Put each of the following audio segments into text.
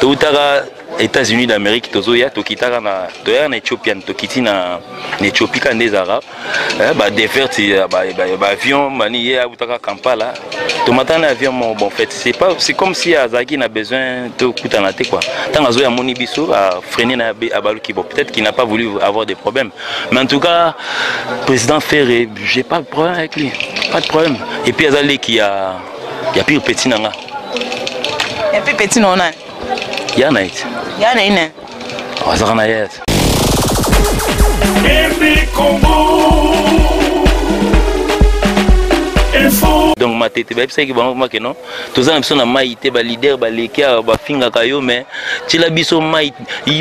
Toutara États-Unis d'Amérique, tozoya tokitara na toya na Éthiopienne, tokiti na Éthiopie quand des Arabes, bah défaite bah avion manié à Utaka Kampala. Tomata na avion bon fait c'est comme si Azaki n'a besoin de kutanate quoi. Tant azoya moni biso a freiner na abaluki bon peut-être qu'il n'a pas voulu avoir des problèmes. Mais en tout cas président Ferré, j'ai pas de problème avec lui, pas de problème. Et puis Azali qui a pire petit nanga. Et puis petit nona. Yanaït. Yanaïne. Wazaranaït. Donc ma tête c'est que bon moi que non tous les personnes maïté ba leader ba leka ba finga kayo mais tu la biso maï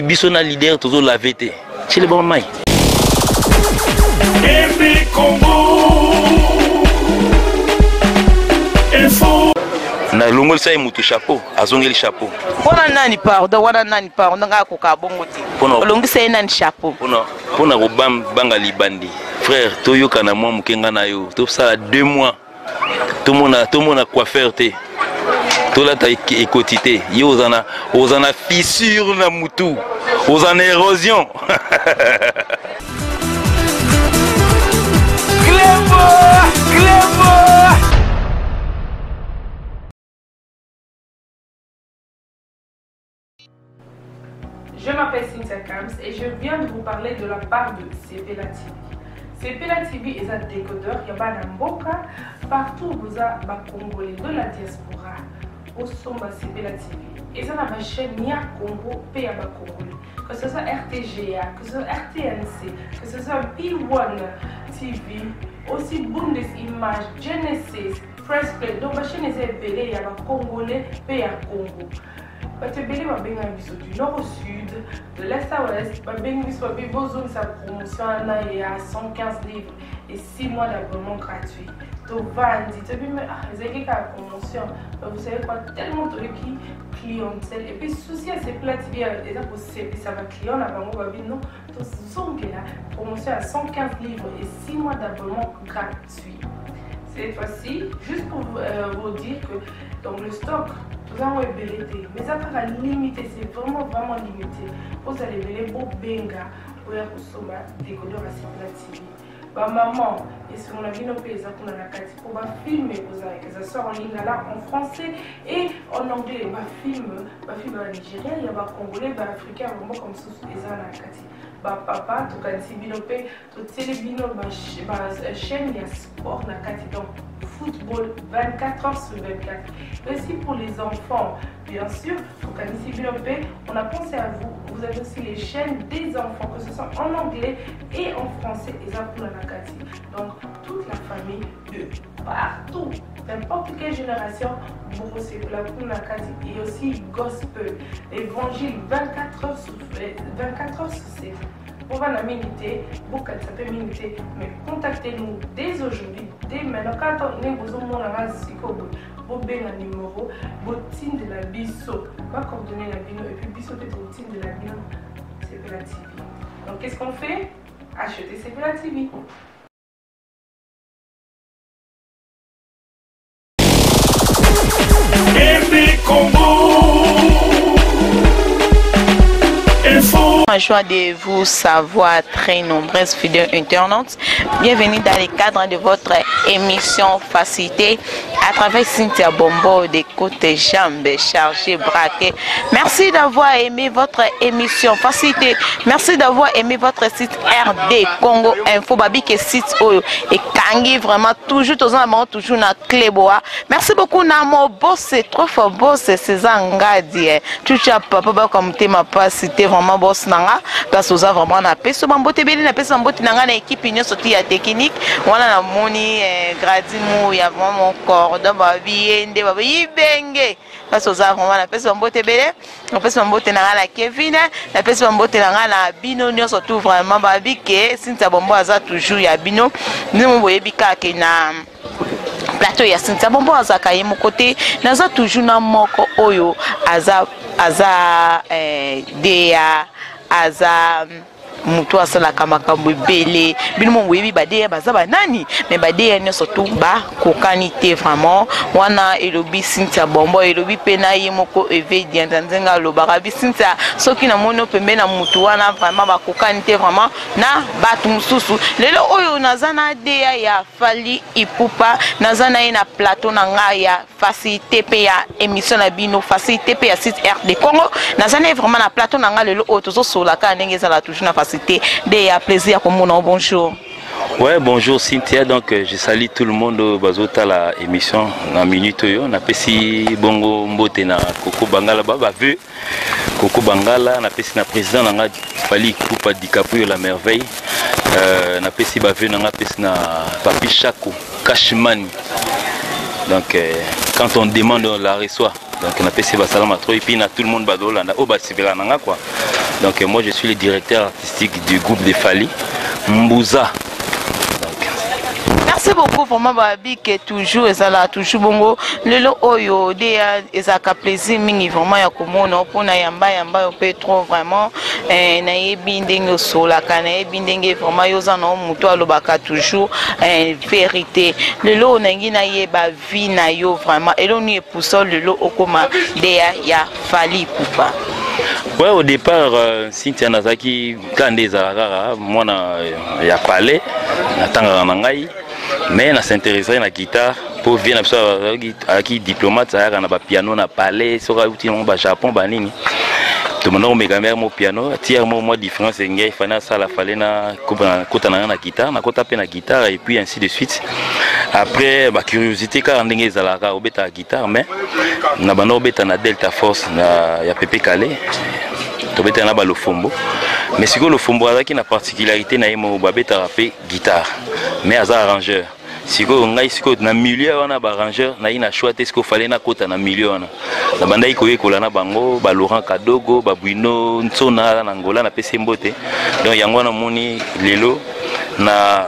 biso na leader toujours la vérité tu le bon maï na longol sai mutu chapeau azongeli chapeau wana nani pardon nga ko ka bongo ti longi sai nani chapeau pona ko banga libandi frère toyoka na mwa mukenga na yo to sala 2 mois tout monde a quoi faire te tout là ta écotité yo ozana fissure na mutu ozana érosion Clébo Je m'appelle Cynthia Kams et je viens de vous parler de la part de Sepela TV. Sepela TV est un décodeur, il y a un mboka partout où vous avez des Congolais de la diaspora au Somba Sepela TV. Et ça ma chaîne Nia Congo P à Congolais. Que ce soit RTGA, que ce soit RTNC, que ce soit P1 TV, aussi Bundesimage, Genesis, Press Play. Donc ma chaîne est appelée, il y a des Congolais P à Congo. Batebele babenga biso du nord au sud, de l'est à l'ouest, babenga biso babozone sa promotion là il y a 115 livres et 6 mois d'abonnement gratuit. To vandi, tu dis mais c'est la promotion. Vous savez quoi, tellement de clientèle et puis souci à ces plates bien déjà pour ça va client là bango babino to zonge la promotion à 115 livres et 6 mois d'abonnement gratuit. Cette fois-ci, juste pour vous dire que dans le stock, nous avons ébélité, mais ça va limiter, c'est vraiment limité. Vous allez les beaux benga pour les décodeurs à Sepela TV. Ma maman, et si on a vu nos pays, pour filmer, ça sort en ligne là en français et en anglais. Ma film en Nigeria, il y a des Congolais, des Africains, vraiment comme ça, ils ont la Kati. Papa, tu as dit binope, tu as dit ma chaîne, il y a sport na Kati, donc football 24 heures sur 24. Aussi pour les enfants, bien sûr, tu as dit binope, on a pensé à vous. Vous avez aussi les chaînes des enfants, que ce soit en anglais et en français, et ça pour la Kati. Donc toute la famille de partout, n'importe quelle génération, pour Sepela pour la Kati et aussi gospel, évangile 24 heures sur 7. On va la miniter, beaucoup de ça miniter, mais contactez-nous dès aujourd'hui, dès maintenant. Quand on est besoin de vous avez un numéro, vous de la biso, pas coordonner la bino, et puis biso peut-être de la bino, Sepela TV. Donc qu'est-ce qu'on fait? Acheter Sepela TV. Joie de vous savoir, très nombreuses fidèles internautes. Bienvenue dans le cadre de votre émission Facilité à travers Cynthia Bombo des côtés jambes chargées, braquées. Merci d'avoir aimé votre émission Facilité. Merci d'avoir aimé votre site RD Congo Info Babi que site et Kangi vraiment toujours toujours na Cléboa. Merci beaucoup Namo boss trop fort boss c'est Angadi. Tu as papa comme thème pas cité vraiment boss nanga parce que vraiment na peso bambote beli na peso bambote nanga na équipe union sorti ya technique wana na moni gradimu ya vraiment cordon babi ende babi ibenge parce que vraiment na peso bambote beli na peso bambote nanga na Kevin na peso bambote nanga na bino union surtout vraiment babi que Cynthia Bombo aza toujours ya bino nous boyebi ka ke na plateau ya Cynthia Bombo azaka ye côté naza toujours na moko oyo aza de aza mutu asalaka makambo ebele bino mo boyebi badeya baza banani mais badeya nyonso tu bakokani te vraiment wana elobi Cynthia Bombo elobi mpe na ye moko Eve Dianda nzenga alobaka bi Cynthia soki na mono pembe na mutu wana vraiment bakokani te vraiment na batu mosusu lelo oyo naza na deya ya Fally Ipupa naza na ye na plateau na ngai ya facilité pe ya émission na bino facilité pe ya site RD Congo naza na vraiment na plateau na ngai lelo oyo tozosolaka ndenge ezala toujours na facilité de ya plaisir komona bonjour. Ouais, bonjour Cynthia, donc je salue tout le monde bazota la émission na minute yo na pesi bongo mbote na Koko Bangala baba vu Koko Bangala na pesi na président na Fally Ipupa DiCaprio la merveille na pesi ba vu na pesi na Papi Chako Cashman. Donc quand on demande on la reçoit. Donc on a pesi ba salama trop et puis na tout le monde badola na oba sivela nanga quoi. Donc moi je suis le directeur artistique du groupe de Fally Mbouza. Merci beaucoup vraiment babi que toujours ezala toujours bongo lelo oyo de ezaka plaisir mingi vraiment ya komona pona yamba yo pe trop vraiment na yebi ndenge solaka na yebi ndenge vraiment yoza na mutu alobaka toujours vérité lelo nangi na yeba vie na yo vraiment elo ni epuso lelo okoma de ya Fally Ipupa. Ouais, au départ Cynthia Nazaki kande ezalaka mwana ya palais natanga na ngai mais na s'intéresser na guitare pour venir avec diplomate ayaka na ba piano na palais soka uti mo ba Japon ba nini to mona mega mer mo piano tia mo différence ngai fana sala fallait na kota na guitare na kota pe na guitare et puis ainsi de suite après ba curiosité car ndenge ezalaka obeta guitare mais na bana obeta na Delta Force na ya Pepe Calais to beta na ba Lofombo mais siko Lofombo azaki na particularité na yemo babeta rapé guitare mais aza arrangeur siko ngai siko na milieu wana ba arrangeur na ina choix te siko fallait na kota na milieu wana na banda iko yekola na bango ba Laurent Kadogo ba Bwino Ntsona na Ngola na pese mbote donc yango na moni lelo na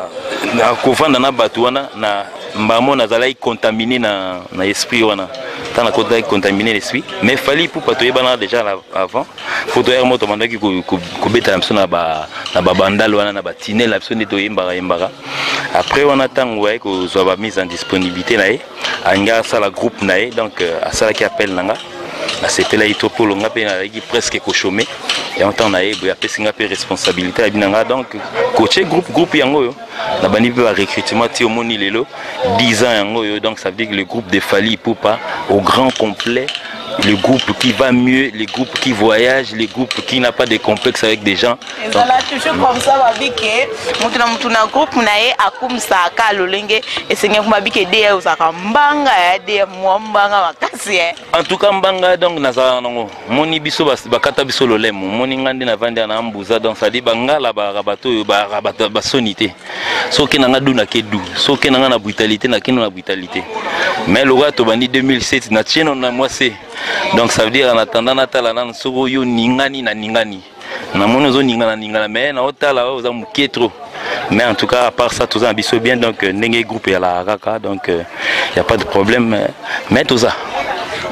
kovanda na batu wana na mbamo nazala contaminé na esprit wana tana kota contaminé l'esprit mais Fally Ipupa to yebana déjà avant photo ya moto mandaki ko beta mso na ba bandalo wana na ba tinel abso ne to yembara après on attend ouais ko zo ba mise en disponibilité na ye anga sala groupe na ye donc asala qui appelle nanga na sepela itopo longa pe na ki presque ko chômer et en temps na ye bo ya pesinga pe responsabilité ya binanga donc coacher groupe yango yo na bani pe ba recrutement ti omoni lelo 10 ans yango yo donc ça veut dire que le groupe de Fally Ipupa au grand complet le groupe qui va mieux, les groupes qui voyagent, les groupes qui n'a pas de complexe avec des gens. Et voilà toujours comme ça, babi que mutuna groupe nae akum saka lolenge et c'est ngomba bi que de usaka mbanga ya de mwambanga makasi. En tout cas mbanga donc naza nango moni biso bakata biso lolemo moni ngande na vande na Mbouza donc ça dit bangala ba rabato ba sonité. Soki nanga duna ke du, soki nanga na brutalité na kino na brutalité. Mais le roi to bandi 2007 na tieno na moi c'est donc ça veut dire en attendant natala na soko yo ningani na ningani na mono zo ningana mais na otala oza mukie trop mais en tout cas à part ça tout ça biso bien donc ndenge groupe ya la raka donc y a pas de problème mais tout ça.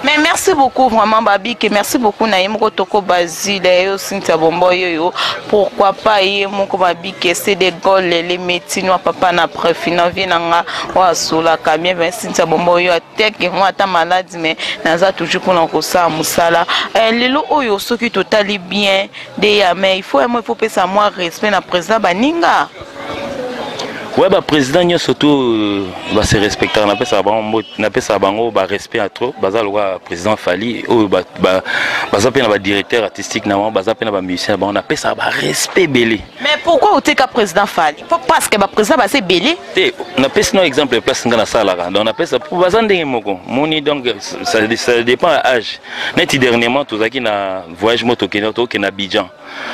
Mais merci beaucoup vraiment babi que merci beaucoup na yemoko toko Basile yo Cynthia Bombo yo pourquoi pas yemoko babi que c'est des goals les métino papa na préfina vinanga wa sola kamien ben Cynthia Bombo yo tek moi ta malade mais naza toujours pour na kosa musala lelo oyo soki totali bien de ya mais il faut pesa moi respect na président baninga. Ouais bah président nyo surtout bah se respecter on appelle ça bango bah respect à trop baza le président Fally ou bah zapé na ba directeur artistique na bah zapé na ba musicien bah on appelle ça bah respect belé. Mais pourquoi au ka président Fally? Parce que bah président bah c'est belé. On appelle ça exemple place ngana sala donc on appelle ça pour bazande moko moni donc ça dépend à âge net dernièrement tout ça qui na voyage moto qui na Abidjan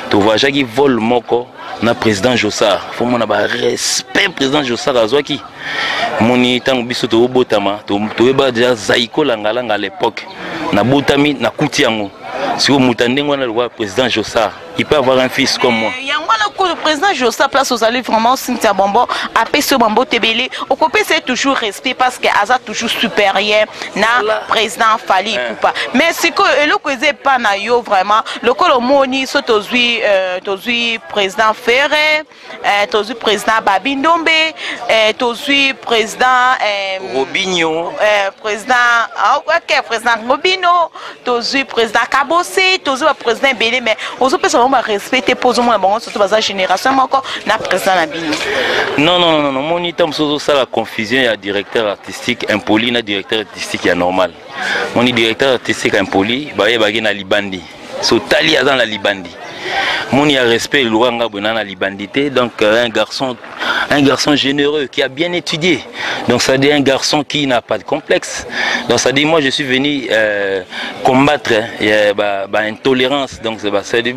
to voyage qui vol moko na président Jossar faut mon ba respect président Jossar azwaki moni tango biso to botama to eba déjà zaiko langa à l'époque na botami na kuti yango si o mutandengo na le président Jossar il peut avoir un fils comme moi. Le président Jossa place aux alliés vraiment Cynthia Bombo après ce Bombo Tebele au copé c'est toujours respect parce que Aza toujours supérieur na président Fali Poupa mais c'est que le cause pas na yo vraiment le colomoni so tozui président Ferré tozui président Babindombe tozui président Robinho président président Robino tozui président Kabosé tozui président Belé mais aux autres personnes on respecter pose moi bon surtout basa génération encore na président na bino non mon itam so ça la confusion il y a directeur artistique impoli na directeur artistique ya normal mon directeur artistique impoli ba yebaki na libandi so tali azan la libandi mon y a respect Louanga Bonana libandité donc un garçon généreux qui a bien étudié donc ça dit un garçon qui n'a pas de complexe donc ça dit moi je suis venu combattre intolérance donc ça dit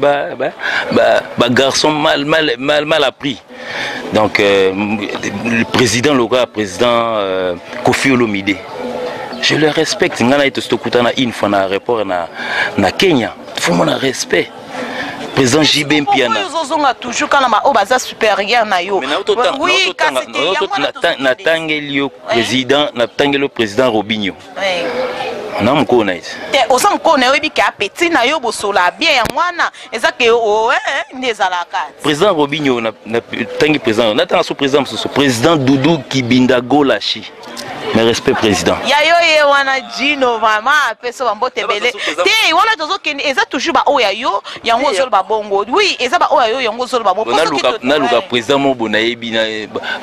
garçon mal appris donc le président local président Kofi Olomide je le respecte ngana ito stokutana une fois na aéroport na Kenya faut mon respect président JB Mpiana toujours quand la baza supérieur na yo oui na tangelio président na tangelo président Robinho na mkona ite osa mkona webi ka petit na yo bosola bien ya mwana ezake ndezalaka président Robinho na tangi président na tanga so président Doudou Kibinda Golashi mais respect président ya wana Gino vraiment peso bambote belé te wana tozo ken eza toujours ba oya yo yango zolo ba bongo oui eza ba oya yo yango zolo ba bongo na luka président mobo na yebi na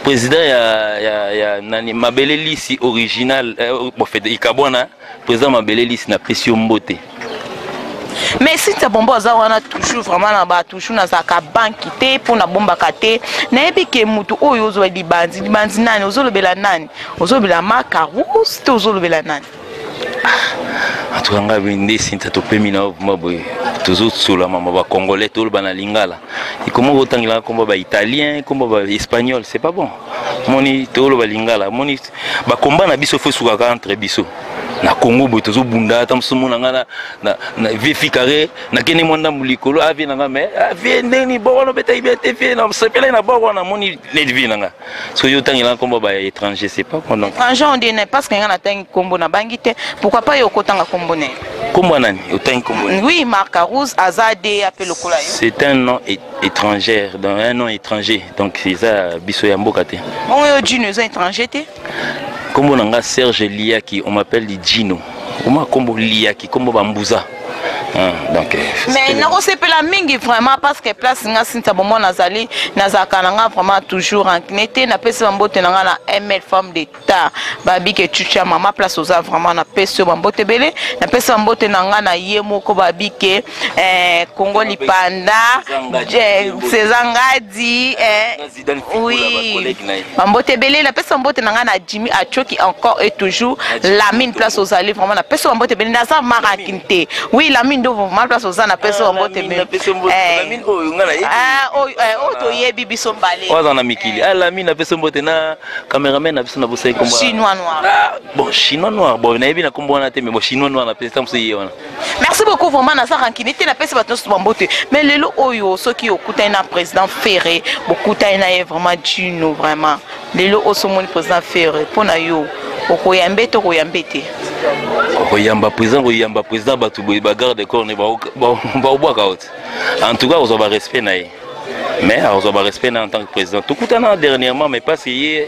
président ya nani Mabele Lisi original bon fait ikabona président Mabele Lisi na pression mbote mais si tu bombo za wana toujours vraiment na ba toujours na zaka banki te pour na bomba kate na yebi ke mutu oyo ozo libandi nani ozolobela nani ozolobela Macarus te ozolobela nani atanga bindi sinta to pemi na maboy toujours sula mama ba congolais tout le bana lingala et comment otangila comme ba italien comme ba espagnol c'est pas bon moni to le ba lingala moni ba combat na biso fo suka entre biso na Congo botozo bunda tamsumu na vifi carré na keni monda mulikolo avi na me avi ndeni bono beta ibete fi na sepela na bono na moni ledvi na so yo tangila kombo ba étranger c'est pas qu'on étranger on dit parce que ngana tangi kombo na bangite pourquoi pas yo kotanga kombo ne kombo nani yo tangi kombo oui Macarus Azade appelle le kola c'est un nom étranger dans un nom étranger donc c'est ça biso ya mboka te on yo Gino étranger te Kombo nanga Serge Liaki, on m'appelle Gino. Comment Kombo Liaki, Kombo Bambouza. Donc, mais non, c'est pas la mingi vraiment parce que place nga sinta bomo nazali nazaka nanga vraiment toujours en knete na pese bambote nanga na ML femme d'état babi ke chucha mama place oza vraiment na pese bambote belé na pese bambote nanga na yemo ko babi ke Congo lipanda Sezangadi oui bambote belé na pese bambote nanga na Jimmy Achoki encore et toujours la mine place aux allées vraiment na pese bambote belé na za marakinte oui la mine mal place aux ana peso mbote me to yebi biso mbale oza na mikili la mine na peso mbote na cameraman na biso na bosai komba chinois noir bon chinois noir bon na yebi na kombo na te mais bon chinois noir na peso mso yona merci beaucoup vraiment na sa rankinité na peso bato mbote mais lelo oyo soki okuta na président Ferré okuta na vraiment Gino vraiment lelo osomoni président Ferré pona yo okoyambe to koyambete koyamba président batu ba garde corps ne ba obwaka haute en tout cas on va respect na mais on va respect en tant que président tout coutana dernièrement mais pas si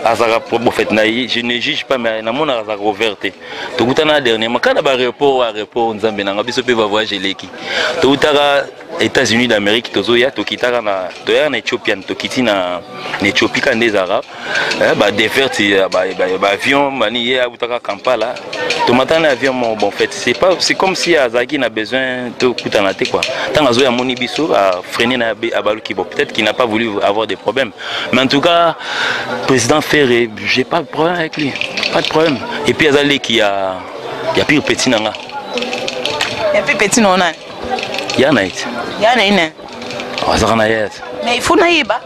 azara pour fait na je ne juge pas mais na mona azara ouverte tout coutana dernièrement quand ba aéroport nzambe na biso pe va voyager leki tout utara États-Unis d'Amérique tozoya tokitaka na toya na Éthiopie tokiti na Éthiopie quand des arabes ba déverti ba avion mani ya utaka Kampala to matana avion bon fait c'est comme si Azaki n'a besoin de kutana te quoi tant azoya moni biso a freiner na abaluki bon peut-être qu'il n'a pas voulu avoir des problèmes mais en tout cas président Ferré j'ai pas de problème avec lui pas de problème et puis Azali qui a pire petit nanga et puis petit nona yana ite yana ine azana yet mais il faut naïba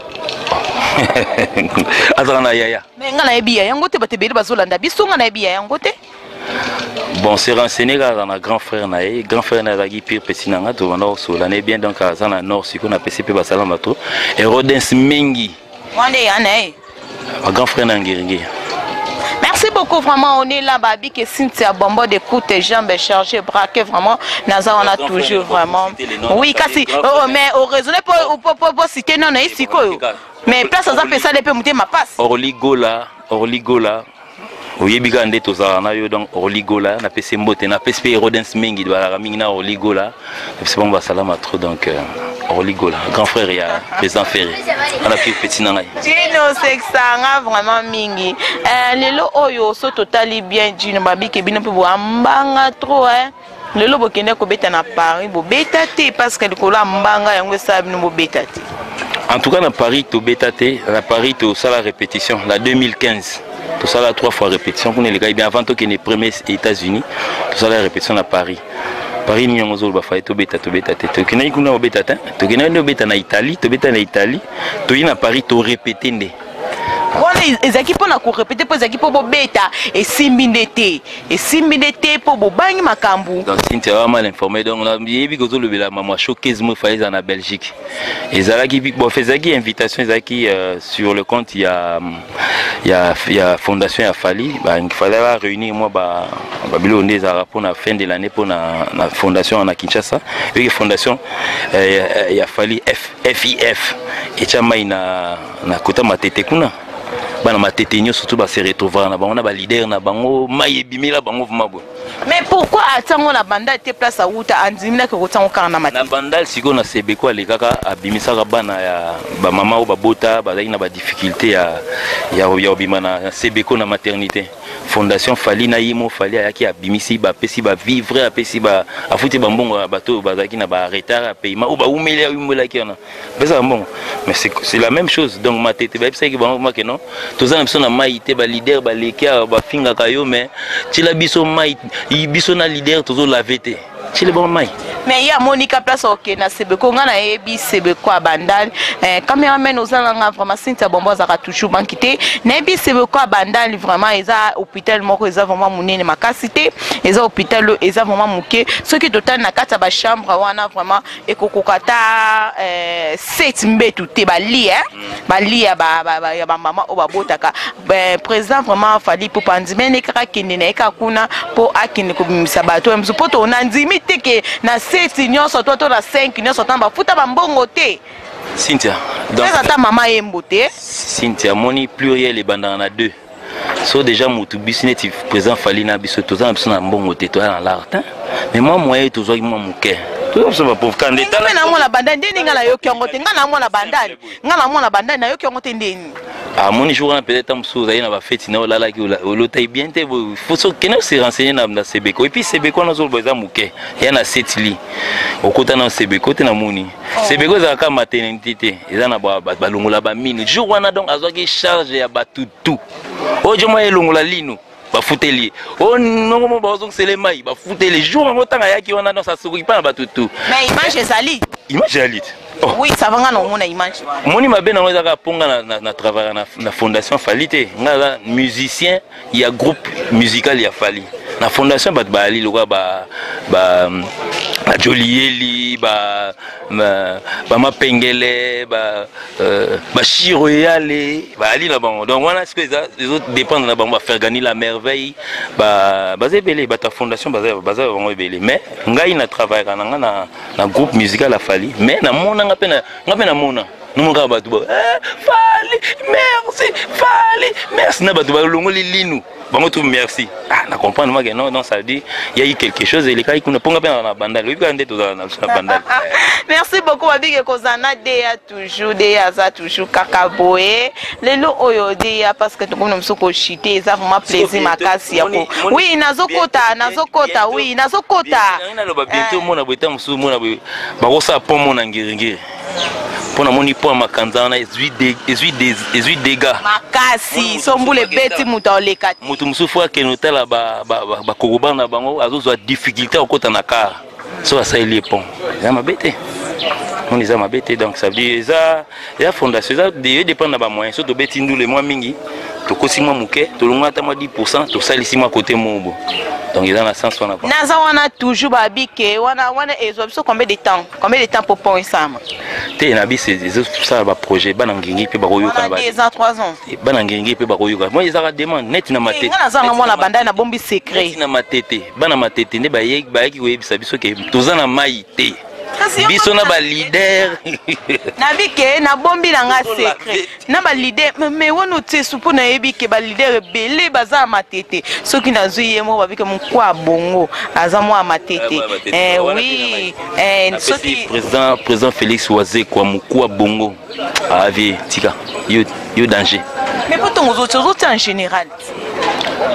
azana yaya mais ngana ebia yango te batebeli bazolanda biso ngana ebia yango te bon c'est renseigné dans un grand frère naé grand frère nazaki pire petit nanga to banda so l'année bien donc à ça na nord siko na PCP basala mato et Rodens Mengi wande yana un grand frère nangiringi. Merci beaucoup, vraiment. On est là, Babi, que Cynthia Bombo d'écoute, jambes chargées, braquées, vraiment. Naza, on a toujours vraiment. Oui, kasi. Mais au raisonné pour citer non, ici, quoi. Mais place, ça fait ça, les peu monter ma passe. Orligola. Oyebiga nde tozala na yo donc Orligola na pese mbote na pese Rodens Mengi ba mingi na Orligola c'est bon ba salama trop donc Orligola grand frère ya président Ferré on a pris petit nangai Dino sexanga vraiment mingi lelo oyo so totali bien Dino babi ke bino pe bo ambanga trop hein lelo bokende ko beta na Paris bo beta te parce que likola mbanga yango sa bino bo beta te en tout cas na Paris to beta te na Paris to sala répétition la 2015 tout ça là 3 fois répétition pour les gars bien avant que les premiers États-Unis tout ça la répétition à Paris ni ngozolo ba fa to beta te to kina ikuna o beta to kina no beta na Italie to beta na Italie to ina Paris to répéter ndé voilà les équipes on a ko répéter pour les équipes pour beta et 6 minutes pour bobangi makambu donc Cynthia va mal informé donc on a yebi ko zolo bela mama showcase mo fa en Belgique et zalaki bon faisaki invitation zaki sur le compte il y a fondation ya Fali bah il fallait réunir moi ba bilo ndeza pour la fin de l'année pour la fondation en Kinshasa et fondation ya Fali FIF et chama ina na kota matete kuna bana matete nyo surtout ba se retrouver na bango na ba leader na bango mayebimila bango vumabo. Mais pourquoi attendre la bandale te place à Outa andimina que kotango kana matete? Na bandale siko na sebeko ale kaka abimisa bana ya ba mama ou ba bota ba na ba difficulté ya obima na sebeko na maternité. Fondation Fali na yimo Fali ayaki abimisi ba pesi ba vivre apesi ba afuti ba mbongo bato bazaki na ba retard à paiement ou ba umela umela ki na. Beza mbongo. Mais c'est la même chose donc matete ba pesa ki ba que non. Toza na biso na maïté ba leader ba lekia ba finga kayo mais tila biso maï biso na leader tozo la vete. Chile bon mai. Mais il y a Monica place ok na sebeko nga na ebi sebeko abandal cameraman ozalanga vraiment Cynthia Bombo zaka toujours bankité na ebi sebeko abandal vraiment eza hôpital moko eza vraiment munene makasité eza hôpital eza vraiment muke ce qui total na kata ba chambre wana vraiment ekokokata 7 mbetu te bali bali ya ba mama o babotaka président vraiment Fali pour pandimene kaka kende na eka kuna po akine ko bimisa bato mzupoto onandimi que na 7 nyonso to na 5 nyonso tamba futa bambongo te Cynthia donc ta maman emboté Cynthia moni pluriel et bandana na 2 so déjà mutu business présent Fali na biso toza na biso na mbongo te to na l'art mais moi moyen to zo moi muke to so ba pauvre candidat na mona bandane ndeni ngala yo kyongo te ngala mona bandane ngala mona bandane na yo kyongo te ndeni à mon jour peut-être un peu na ba fête na la ki olotai bien te faut so kena se renseigner na sebeko et puis sebeko na zo boza muke ya na setli okota na sebeko te na moni sebeko za ka maternité eza na ba longola ba mine jour wana donc azwaki charge ya batutu ojo mo elongola lino bafuteli oh non mo bazong selemai bafuteli jour ngo tanga yaki wana non ça souri pas na batutu mais image ezali Oh. Oui, ça va non mon image. Moni mabe na weza ka ponga na travailler na fondation Fali te. Nga musicien, il y a groupe musical ya Fali. Na fondation bat bali lokwa ba Jolieli ba mapengele ba Chiro yale ba ali na bango. Donc voilà ce que les autres dépendent na bango ba faire gagner la merveille ba zebele ba ta fondation ba bango ebele. Mais ngai na travailler na groupe musical ya Fali. Mais na mona ngapena mona numunga batu ba Fali merci na batu ba longoli linu bango tout merci na comprendre moi que non ça dit il y a eu quelque chose et les cas qu'on ponga na bandale oui quand ndето na bandale. Merci beaucoup babike kozana deya toujours deya za toujours kakaboé lelo oyo deya parce que to comme msoko chité ça vraiment plaisir makasi yako oui nazokota oui nazokota na lo ba bientôt mona bota msu mona ba kosa pont mona ngiringiri pona moni po makanza na ezui dégâts makasi sombule beti mutaoleka mutu musufu akenotala ba kokobana bango azozwa difficulté okota na car so asaili pont ya mabete on les a mabete donc ça veut dire ça ya fondation ça dépend na ba moyens surtout beti ndule moi mingi tokosi mwa moke tolonga ata mwa 10% tosalisi mwa côté mobo donc eza na sens wana quoi naza wana toujours babike wana ezwa biso combien de temps pour point sama te na biso ezosala baprojet bana ngengi mpe bakoyoka 2 ans 3 ans bana ngengi mpe bakoyoka moi ezaka demande net na matete nga nazanga mwana banda na bombi secret na matete bana matete nde bayeki koyebisa biso ke toza na mai te biso na ba leader na bike na bombi na nga secret na ba leader mais wono te supo na yebike ba leader belé baza matete soki nazui yemo babike mukwa bongo aza mwa matete oui soki président Félix Oise kwa mukwa bongo avie tika yo danger mais pour ton autres en général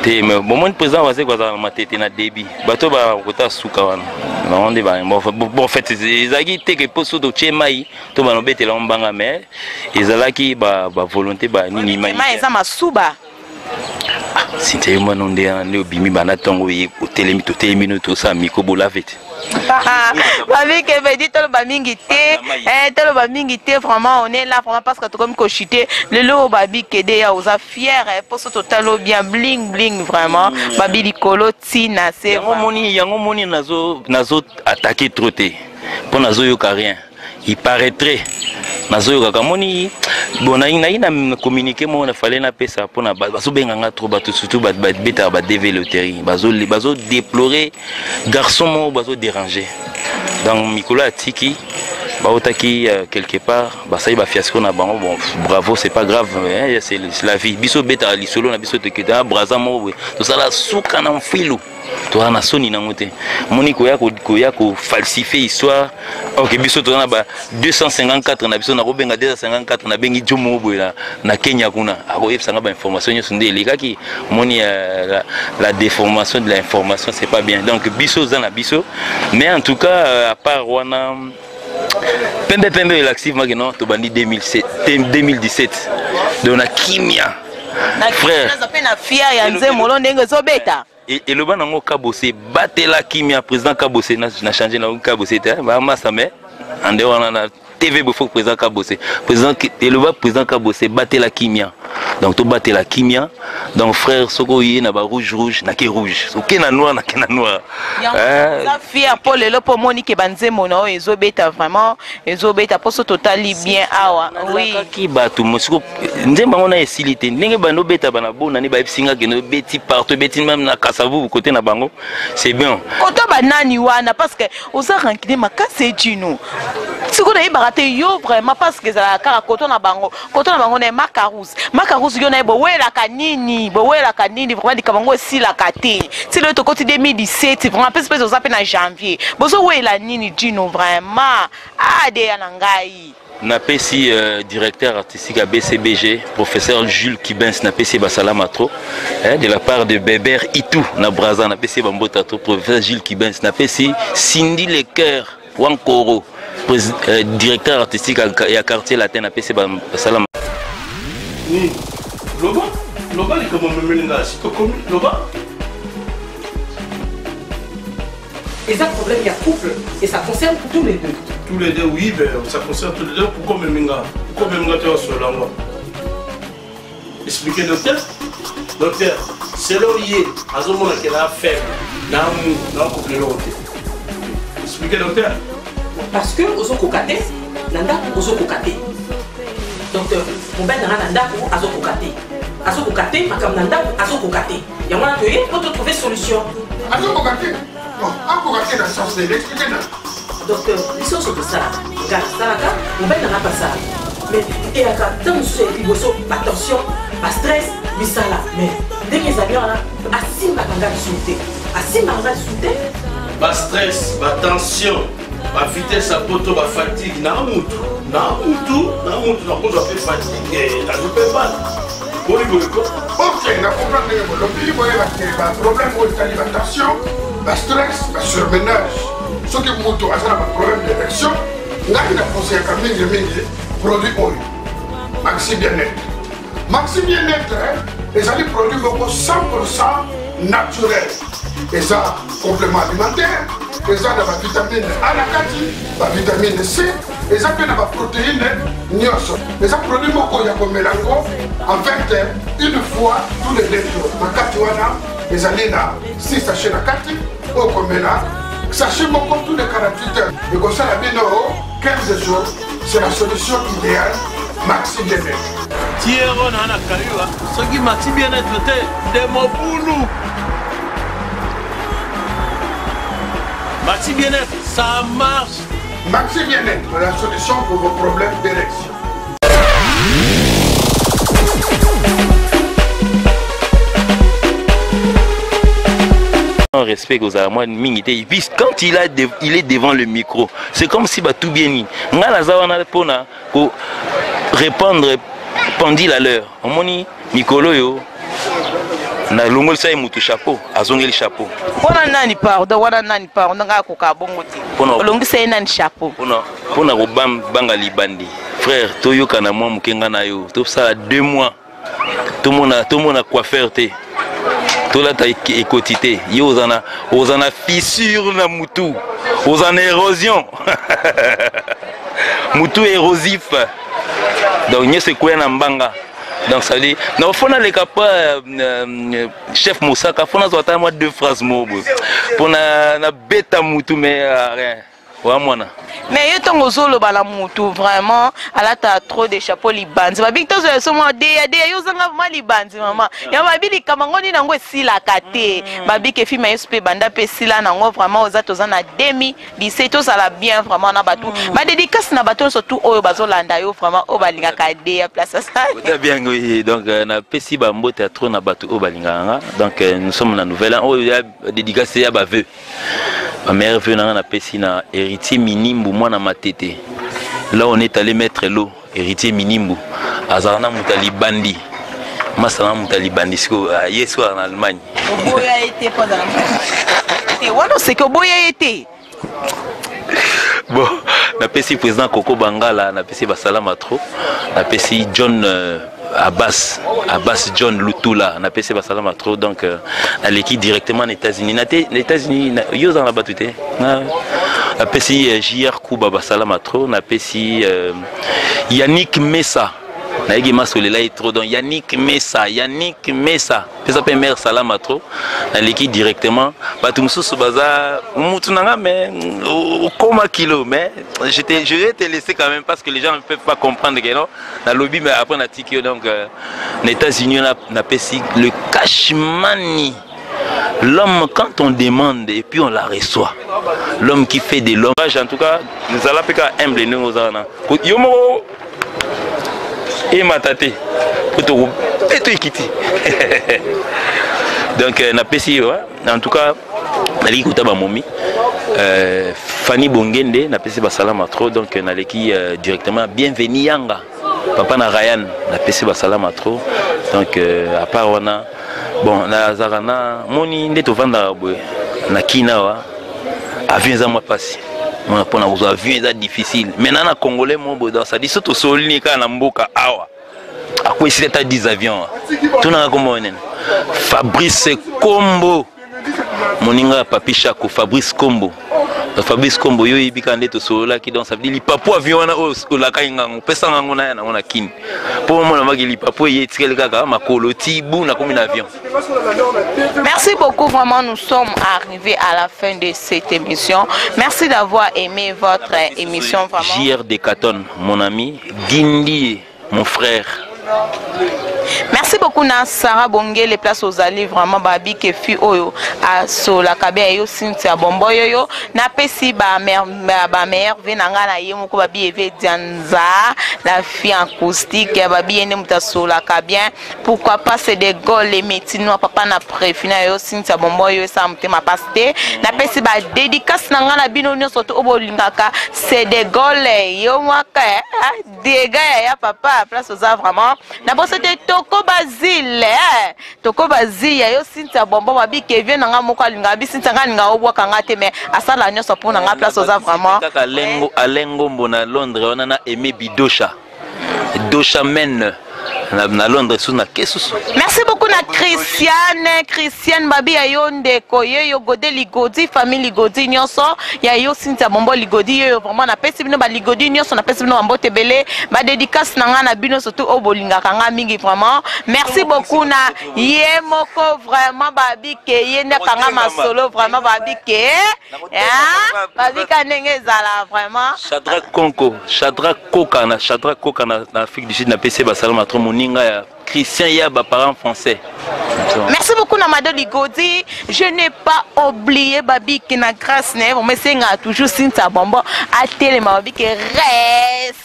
te mais bon président Oise kwa za matete na débit bato ba kota suka wana non de bon en fait ezaki te que poso do chemai to ba no betela mbanga mais ezalaki ba volonté ba nini mai mais eza masuba c'était moi non de obimi bana tongo yi to telemi to sa miko bolavete Babi que veut dire tout le bamingi té vraiment on est là vraiment parce que tout comme cochité le lot babi que des aux fier pour ce total bien bling bling vraiment babi likolo tina c'est yango moni nazo attaquer trotté pour nazo yo rien il paraîtrait nazo yo kamoni bon na communiquer moi na fallait na pesa pour na bazo benganga trop bato surtout beta ba DV loterie bazo déplorer garçon mo bazo déranger donc Nicolas Tiki baotaki quelque part ça ba fiasco na bango bon bravo c'est pas grave hein, c'est la vie biso beta lisolo na biso teketa braza mo to sala suka na mfilu to ana soni na ngote moni ko ya ko falsifier histoire OK biso to na ba 254 na biso na ko benga 254 na bengi jomo boyela na Kenya kuna ako yebsanga ba information nyo sunde lekaki moni la déformation de l'information c'est pas bien donc biso za na biso mais en tout cas à part wana Pembe relaxivement que non, tu bandi 2017. Donc na kimia. Frère. Et le ban nango Kabose batela kimia président Kabose na changé na Kabose ba massa mais en dehors na TV bofo président Kabose. Président et le ba président Kabose batela kimia. Donc tu battre la kimia donc frère soko yé na ba rouge na ke rouge OK na noir la fier pour le pour monique banzemo na ezobeta vraiment ezobeta pour ce total bien awa oui ki batu mosiko nzemba ngona esilité ndenge bano beta bana bona ni ba singa ke no beti partout beti même na Kasavu côté na bango c'est bien auto banani wana parce que oza rankine makase dino siko na ibarate yo vraiment parce que za kara côté na bango na Macarous yo na bowela kanini vraiment dikabango si la kate si le to côté 2017 vraiment espèce aux appels en janvier bozo wela nini dino vraiment de anangai na pesi directeur artistique à BCBG professeur Jules Kibens na pesi basalama trop de la part de Beber Itou na Braza na pesi bambota trop professeur Jules Kibens na pesi Cindy Le Cœur Wankoro directeur artistique à quartier latin na pesi basalama ni loba les comment me melinga si to comme loba et ça problème il y a couple et ça concerne tous les deux oui ben ça concerne tous les deux pourquoi melinga tu es sur la loi expliquez docteur c'est là où il est à ce moment qu'elle a faible na couple l'autre expliquez docteur parce que ozo kokate nanda ozo kokate docteur mon ben nanda azo kokate makam nanda azo kokate ya mwana to pour trouver solution azo kokate kokate dans le sens de l'expliquer docteur biso so que ça regarde ça là mon ben nanda pas ça mais et à quand ce liboso attention pas stress bisala mais dès que ça vient là asimba kanga sauter pas stress pas tension ma vitesse à poto ma fatigue na mutu na cause de fatigue na je peux pas ok na comprendre le pays la problème de l'alimentation la stress la surmenage ce qui mutu a un problème d'érection ngaki na conseil ka mingi produit oil maxi bien-être les ali produits locaux 100% naturels et ça complément alimentaire eza na bavitamine A na kati bavitamine C eza mpe na baprotéine nyonso eza produit moko ya komela yango en fait une fois tous les 2 jours na kati wana ezali na 6 sachets na kati oyo komela sachet moko tous les 48 heures ekosala bino 15 jours c'est la solution idéale Maxi Bien-être. Thierry Nana Kayua, ce qui Maxi Bien-être de Mobulu. Maxi Bien-être, ça marche. Maxi Bien-être, la solution pour vos problèmes d'érection. Respect aux Allemands, et puis quand il est devant le micro, c'est comme si bah, tout bien dit. Pour répondre pendule à l'heure. On m'a dit, Mikolo yo, na longol sa mutu chapeau, azongeli chapeau. Pona nani pardon, wana nani pardon, nga ko ka bongo ti. Longi sa nani chapeau. Pona ko banga libandi. Frère, toyo kana mwa mukenga na yo. Tout ça 2 mois. Tout monde a quoi faire te. Tout là ta écotité. Yo ozana fissure na mutu. Ozana érosion. Mutu érosif. Donc n'y a c'est quoi na mbanga. Donc ça dit, non faut na les capa chef Moussaka, faut na zoata moi 2 phrases mobo. Pour na beta mutu mais rien. Ouais moi na. Mais yo tongo zolo bala mutu vraiment ala ta trop de chapeau libandi. Ba big tozo so mo de yo zanga ma libandi maman. Ya ba bili kamangoni nango sila kate. Ba big ke fi ma sp banda pe sila nango vraiment ozato za na demi 17 ça la bien vraiment na batu. Ba dédicace na batu surtout oyo bazolanda yo vraiment o balinga kade ya place ça. Très bien oui donc na pesi ba mbote trop na batu o balinga. Donc nous sommes la nouvelle an o dédicace ya ba veu. Ma mère veut na pesi na héritier Minimbu moi na matete. Là on est allé mettre l'eau héritier Minimbu azarna mutali bandi. Masana mutali bandi siko hier soir en Allemagne. Boya été pendant et wano c'est que boya été. Bon, na pesi président Koko Bangala na pesi basalama trop. Na pesi John Abbas John Lutula na pesi basalama trop donc à l'équipe directement aux États-Unis. Les États-Unis yo dans la batute. Na pesi JR Kuba basalama trop na pesi Yannick Messa. Na yegi masolela trop donc Yannick Messa pesa pe mère salama trop na l'équipe directement batu mususu baza mutu nanga mais koma kilo mais je vais te laisser quand même parce que les gens ne peuvent pas comprendre que non na lobby mais après na tiki donc les États-Unis na pesi le cash money. L'homme quand on demande et puis on la reçoit. L'homme qui fait de l'homme. En tout cas, nous allons pas humble nous aux ana. Yomo et ma tate pour te quitter. Donc na pesi en tout cas nali kutaba momi Fanny Bongende na pesi basalama trop donc naleki directement bienvenue Yanga papa na Ryan na pesi basalama trop donc à part wana bon na zarana moni ndeto vanda boy na kinawa avion za moi passer on pona aux avions c'est difficile maintenant na congolais mon bodo ça dit surtout solini kana mboka awa à quoi c'est à 10 avions tout na comment on Fabrice Kombo moninga papi Chako Fabrice Kombo yo ibika ndeto solola ki donc ça veut dire lipapo avion wana o la kainga pesa ngango na yana ona kini pour moi na magi lipapo yetikele kaka makolo tibu na komi na avion. Merci beaucoup, vraiment nous sommes arrivés à la fin de cette émission. Merci d'avoir aimé votre émission vraiment. JR Decaton mon ami, Gindi mon frère. Merci beaucoup na Sarah Bonge les places aux alliés vraiment babi ke fi oyo a so la kabe yo Cynthia Bombo yo na pesi ba mère venanga na yemo ko babi eve Dianza la fille acoustique babi ene mutaso la kabien pourquoi pas c'est des gols les métino papa na préfina yo Cynthia Bombo yo ça mtema pasté na pesi ba dédicace nanga na bino nyonso to obolingaka c'est des gols yo mwaka des gars ya papa place aux vraiment na bo c'était Toko Basile Toko Basile yo Cynthia Bombo babi ke vient nga moko alinga bi Cynthia nga obwa kanga te mais asala nyonso pour nga place aux vraiment kaka Alengo mbona Londres on a aimé Bidosha Dosha men na Londres sous na kesusu. Merci beaucoup na Christiane babi ya yo ndeko yo Godé Ligodi famille Ligodi nyonso ya yo Cynthia Bombo Ligodi yo vraiment na pesi bino ba Ligodi nyonso na pesi bino ambote belé ba dédicace na nga na bino surtout au bolinga kanga mingi vraiment. Merci beaucoup na Yemoko vraiment babi ke yenda kanga masolo vraiment babi ke babi kanenge zala vraiment. Shadrach Koka na Afrique du Sud na PC Basalo matro moninga ya Christian Yaba parents français. Merci beaucoup na Mado Ligodi. Je n'ai pas oublié babi qui na grâce ne mais c'est toujours Cynthia Bombo à télé babi que respect.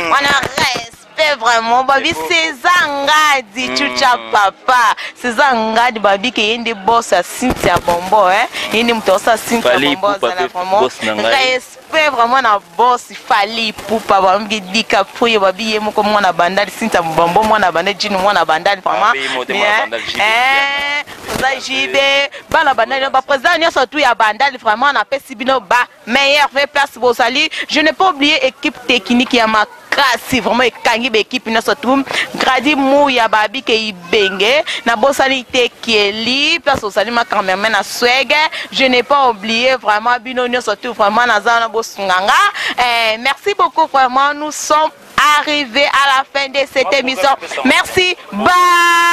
On a respect vraiment babi Césangadi chucha papa. Césangadi babi que yende boss à Cynthia Bombo yende mtosa Cynthia Bombo ça vraiment respect vraiment na boss fali poupa babi dika pouye babi yemo comme moi na bandali Cynthia Bombo moi na bandali jinu moi na bandali vraiment JB bana bandali ba président nyonso tout ya bandali vraiment na pesi bino ba meilleur fait place bosali. Je n'ai pas oublié équipe technique ya ma kasi vraiment ekangi ba équipe na surtout gradi mou ya babi ke ibenge na bosali tekeli place bosali ma cameraman na swag. Je n'ai pas oublié vraiment bino nyonso tout vraiment na zana bosunganga. Merci beaucoup vraiment, nous sommes arrivés à la fin de cette émission. Merci, bye.